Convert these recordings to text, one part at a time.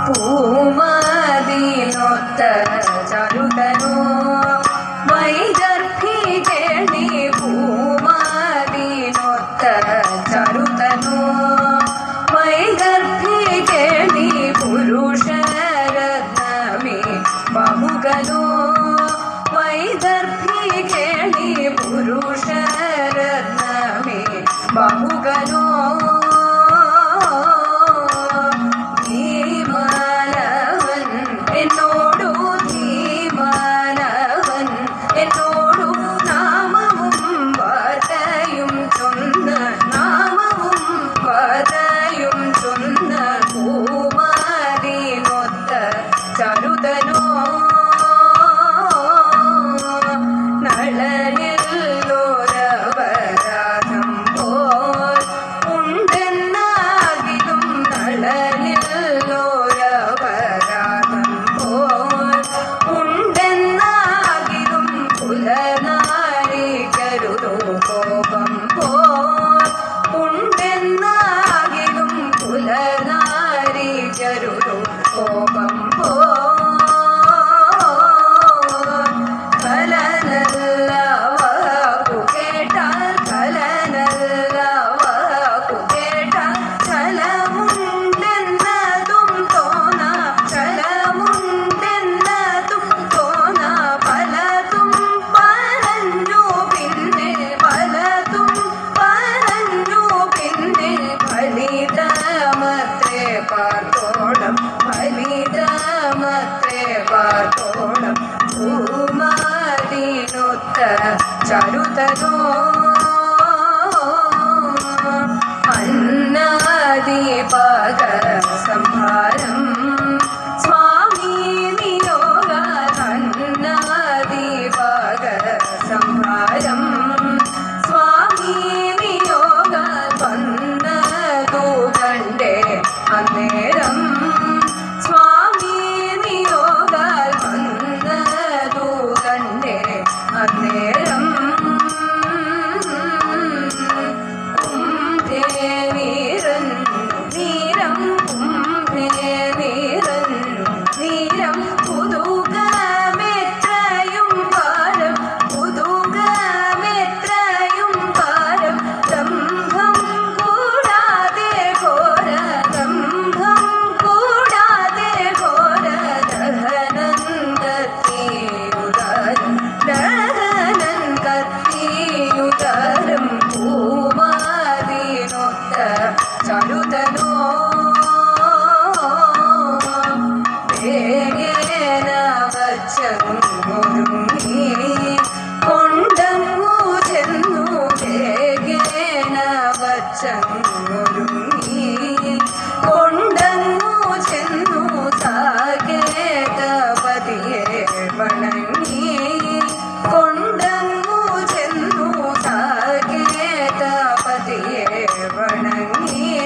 പൂമതിനൊത്ത ചരുതനോ വൈദർഭികേ നീ പൂമതിനൊത്ത ചരുതനോ വൈദർഭികേ നീ പുരുഷരത്നമേ ബഹുകലോ വൈദർഭികേ നീ പുരുഷരത്നമേ ബഹുകലോ ചരുതനോ അന്നാദിപാക സംഹാരം സ്വാമി നിയോഗ അന്നാദിപാക സംഹാരം സ്വാമി നിയോഗ വന്നതു കണ്ടേ അന്നേരം സ്വാമി നിയോഗ വന്നതു കണ്ടേ അന്നേരം ചരുതനോ വേഗേന വച്ചൊരുങ്ങി കൊണ്ടങ്ങു ചെന്നു വേഗേന വച്ചൊരുങ്ങി കൊണ്ടങ്ങു ചെന്നു സാകേതപതിയെ വണങ്ങി കൊണ്ടങ്ങു ചെന്നു സാകേതപതിയെ വണങ്ങി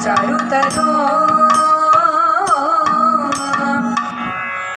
ചരുതനോ